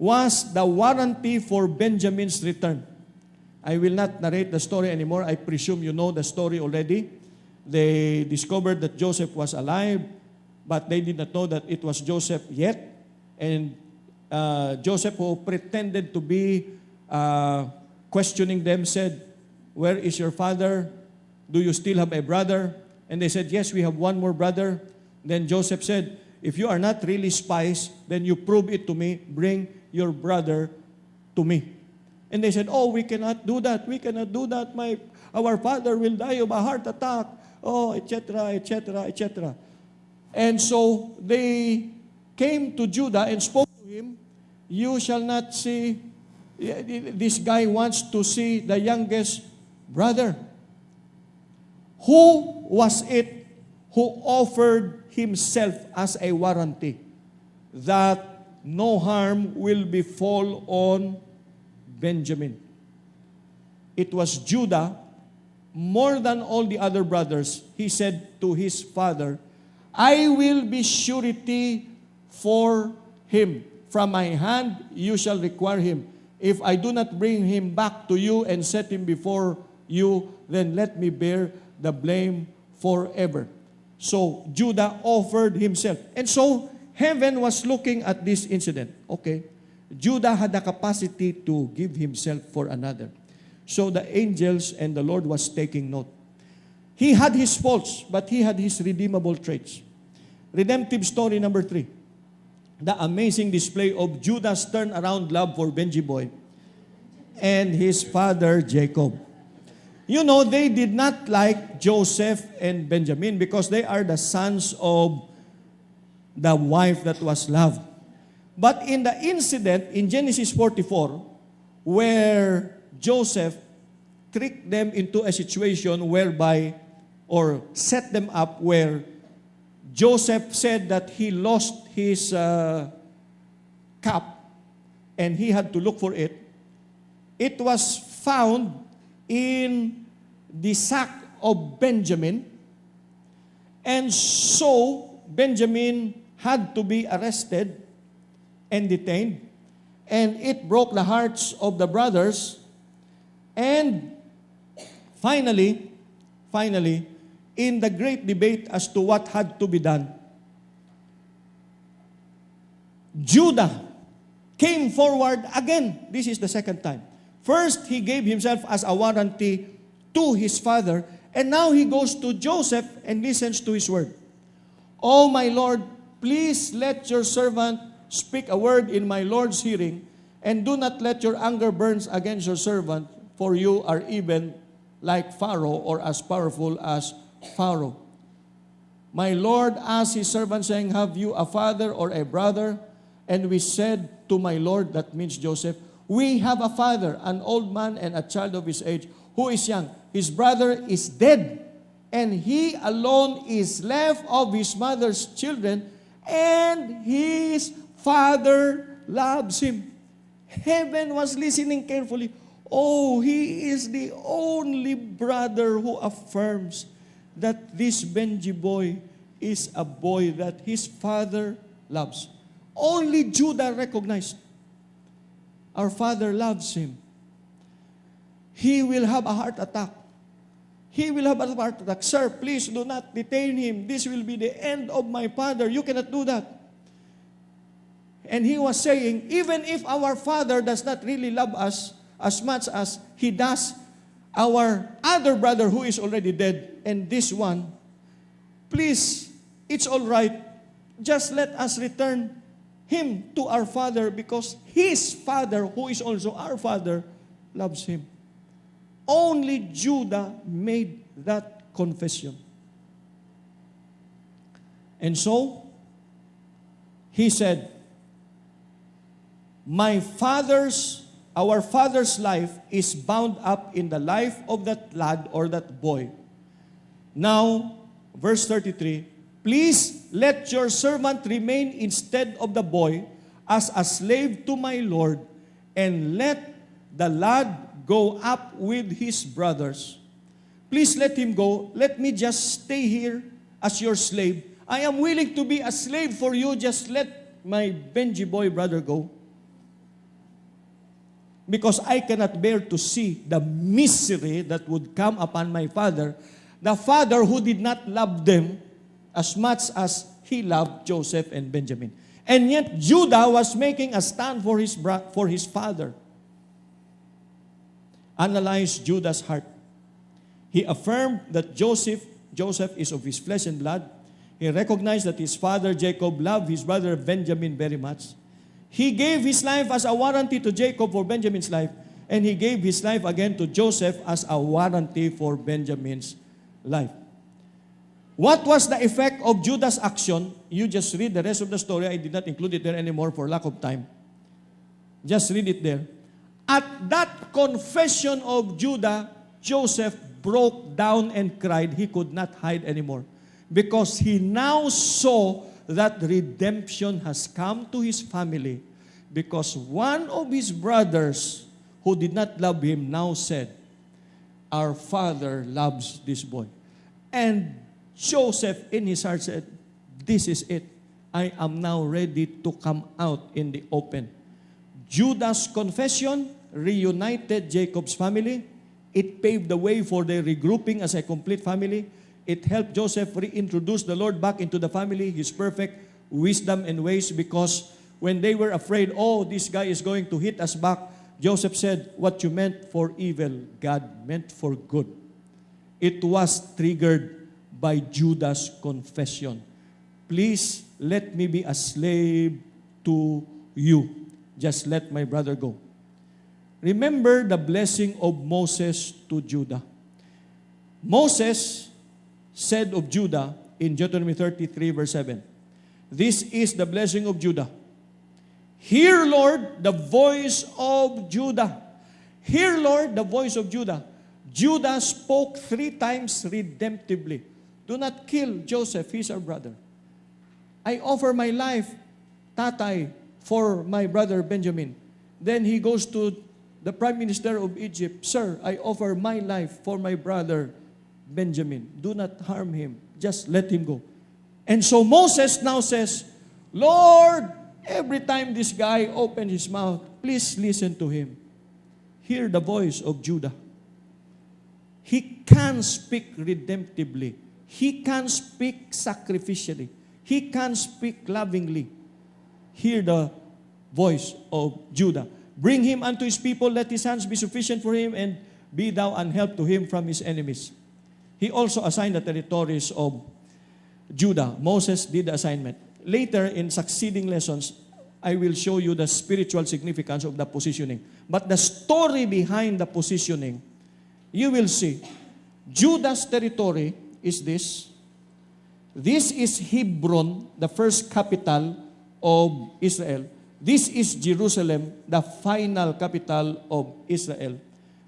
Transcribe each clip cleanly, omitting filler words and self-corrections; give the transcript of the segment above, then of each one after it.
was the warranty for Benjamin's return. I will not narrate the story anymore. I presume you know the story already. They discovered that Joseph was alive, but they did not know that it was Joseph yet. And Joseph, who pretended to be questioning them, said, "Where is your father? Do you still have a brother?" And they said, "Yes, we have one more brother." Then Joseph said, "If you are not really spies, then you prove it to me. Bring your brother to me." And they said, "Oh, we cannot do that. We cannot do that. Our father will die of a heart attack." Oh, etc., etc., etc. And so they came to Judah and spoke to him. "You shall not see," this guy wants to see the youngest brother. Who was it who offered himself as a warranty that no harm will befall on Benjamin? It was Judah. More than all the other brothers, he said to his father, "I will be surety for him. From my hand you shall require him. If I do not bring him back to you and set him before you, then let me bear the blame forever." So Judah offered himself. And so heaven was looking at this incident. Okay, Judah had the capacity to give himself for another. So the angels and the Lord was taking note. He had his faults, but he had his redeemable traits. Redemptive story number 3. The amazing display of Judah's turnaround love for Benji Boy and his father Jacob. You know, they did not like Joseph and Benjamin because they are the sons of the wife that was loved. But in the incident in Genesis 44, where Joseph tricked them into a situation whereby, or set them up where Joseph said that he lost his cup and he had to look for it. It was found in the sack of Benjamin. And so Benjamin had to be arrested and detained. And it broke the hearts of the brothers. And finally, in the great debate as to what had to be done, Judah came forward again. This is the second time. First, he gave himself as a warranty to his father, and now he goes to Joseph and listens to his word. "Oh, my Lord, please let your servant speak a word in my Lord's hearing, and do not let your anger burn against your servant, for you are even like Pharaoh, or as powerful as Pharaoh. My Lord asked his servant, saying, have you a father or a brother? And we said to my Lord," that means Joseph, "we have a father, an old man and a child of his age, who is young. His brother is dead, and he alone is left of his mother's children, and his father loves him." Heaven was listening carefully. Oh, he is the only brother who affirms that this Benji boy is a boy that his father loves. Only Judah recognized, our father loves him. He will have a heart attack. He will have a heart attack. "Sir, please do not detain him. This will be the end of my father. You cannot do that." And he was saying, even if our father does not really love us as much as he does our other brother who is already dead, and this one, please, it's all right. Just let us return him to our father, because his father, who is also our father, loves him. Only Judah made that confession. And so, he said, our father's life is bound up in the life of that lad or that boy. Now, verse 33, "Please let your servant remain instead of the boy as a slave to my Lord, and let the lad go up with his brothers. Please let him go. Let me just stay here as your slave. I am willing to be a slave for you. Just let my Benji boy brother go." because I cannot bear to see the misery that would come upon my father, the father who did not love them as much as he loved Joseph and Benjamin. And yet Judah was making a stand for his father. Analyze Judah's heart. He affirmed that Joseph is of his flesh and blood. He recognized that his father Jacob loved his brother Benjamin very much. He gave his life as a warranty to Jacob for Benjamin's life, and he gave his life again to Joseph as a warranty for Benjamin's life. What was the effect of Judah's action? You just read the rest of the story. I did not include it there anymore for lack of time. Just read it there. At that confession of Judah, Joseph broke down and cried. He could not hide anymore, because he now saw that redemption has come to his family, because one of his brothers who did not love him now said, "Our father loves this boy." And Joseph in his heart said, "This is it. I am now ready to come out in the open." Judah's confession reunited Jacob's family. It paved the way for their regrouping as a complete family. It helped Joseph reintroduce the Lord back into the family, his perfect wisdom and ways, because when they were afraid, "Oh, this guy is going to hit us back," Joseph said, "What you meant for evil, God meant for good." It was triggered by Judah's confession. "Please let me be a slave to you. Just let my brother go." Remember the blessing of Moses to Judah. Moses said of Judah in Deuteronomy 33 verse 7, "This is the blessing of Judah. Hear, Lord, the voice of Judah." Hear, Lord, the voice of Judah. Judah spoke 3 times redemptively. "Do not kill Joseph, he's our brother. I offer my life, tatay, for my brother Benjamin." Then he goes to the prime minister of Egypt, "Sir, I offer my life for my brother Benjamin. Do not harm him. Just let him go." And so Moses now says, "Lord, every time this guy opens his mouth, please listen to him. Hear the voice of Judah. He can speak redemptively. He can speak sacrificially. He can speak lovingly. Hear the voice of Judah. Bring him unto his people. Let his hands be sufficient for him, and be thou an help to him from his enemies." He also assigned the territories of Judah. Moses did the assignment. Later, in succeeding lessons, I will show you the spiritual significance of the positioning. But the story behind the positioning, you will see. Judah's territory is this. This is Hebron, the first capital of Israel. This is Jerusalem, the final capital of Israel.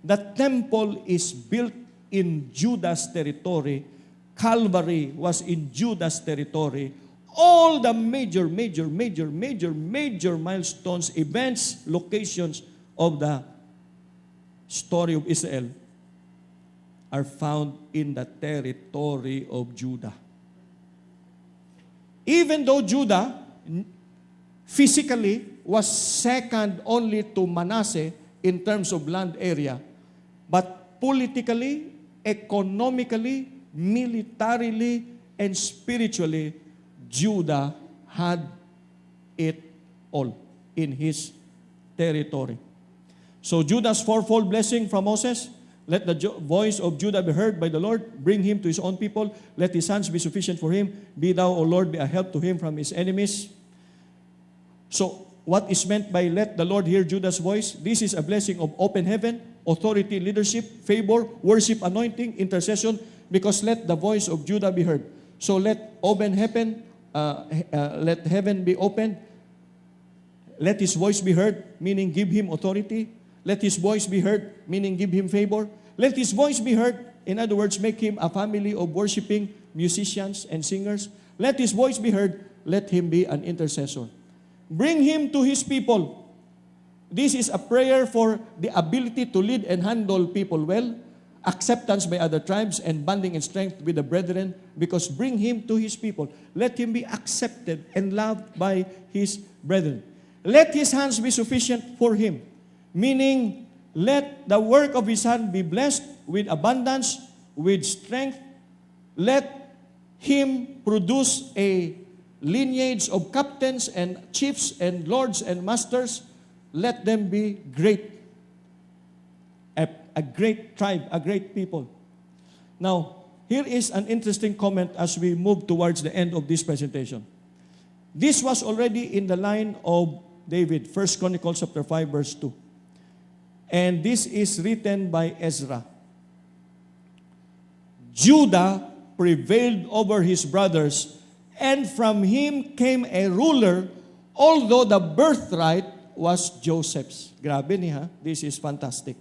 The temple is built in Judah's territory. Calvary was in Judah's territory. All the major milestones, events, locations of the story of Israel are found in the territory of Judah. Even though Judah physically was second only to Manasseh in terms of land area, but politically, economically, militarily, and spiritually, Judah had it all in his territory. So Judah's fourfold blessing from Moses: let the voice of Judah be heard by the Lord. Bring him to his own people. Let his hands be sufficient for him. Be thou, O Lord, be a help to him from his enemies. So what is meant by let the Lord hear Judah's voice? This is a blessing of open heaven, authority, leadership, favor, worship, anointing, intercession, because let the voice of Judah be heard. So let open heaven, let heaven be open. Let his voice be heard, meaning give him authority. Let his voice be heard, meaning give him favor. Let his voice be heard, in other words, make him a family of worshiping musicians and singers. Let his voice be heard, let him be an intercessor. Bring him to his people. This is a prayer for the ability to lead and handle people well, acceptance by other tribes, and bonding and strength with the brethren, because bring him to his people. Let him be accepted and loved by his brethren. Let his hands be sufficient for him, Meaning, let the work of his hand be blessed with abundance, with strength. Let him produce a lineage of captains and chiefs and lords and masters. Let them be great. A great tribe, a great people. Now, here is an interesting comment as we move towards the end of this presentation. This was already in the line of David, 1 Chronicles chapter 5, verse 2. And this is written by Ezra. Judah prevailed over his brothers, and from him came a ruler, although the birthright was Joseph's. Grabe niya, this is fantastic.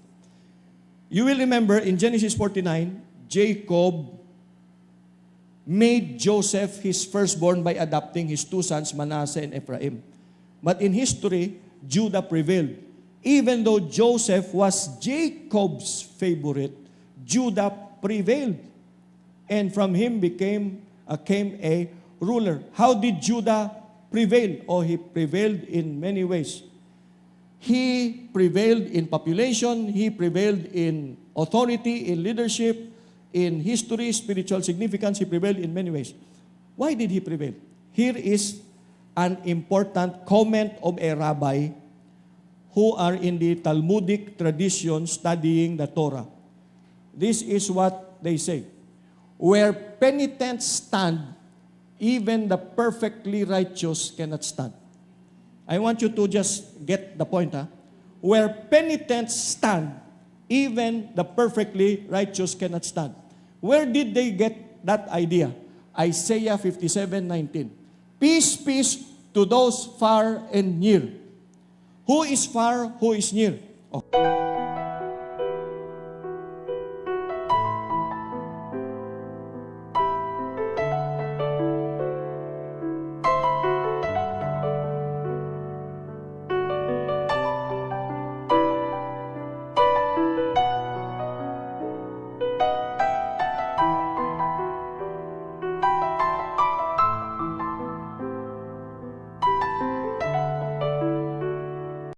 You will remember in Genesis 49, Jacob made Joseph his firstborn by adopting his two sons, Manasseh and Ephraim. But in history, Judah prevailed. Even though Joseph was Jacob's favorite, Judah prevailed. And from him came a ruler. How did Judah prevail? Oh, he prevailed in many ways. He prevailed in population, he prevailed in authority, in leadership, in history, spiritual significance, he prevailed in many ways. Why did he prevail? Here is an important comment of a rabbi who are in the Talmudic tradition studying the Torah. This is what they say. Where penitents stand, even the perfectly righteous cannot stand. I want you to just get the point. Where penitents stand, even the perfectly righteous cannot stand. Where did they get that idea? Isaiah 57:19. Peace, peace to those far and near. Who is far? Who is near? Okay.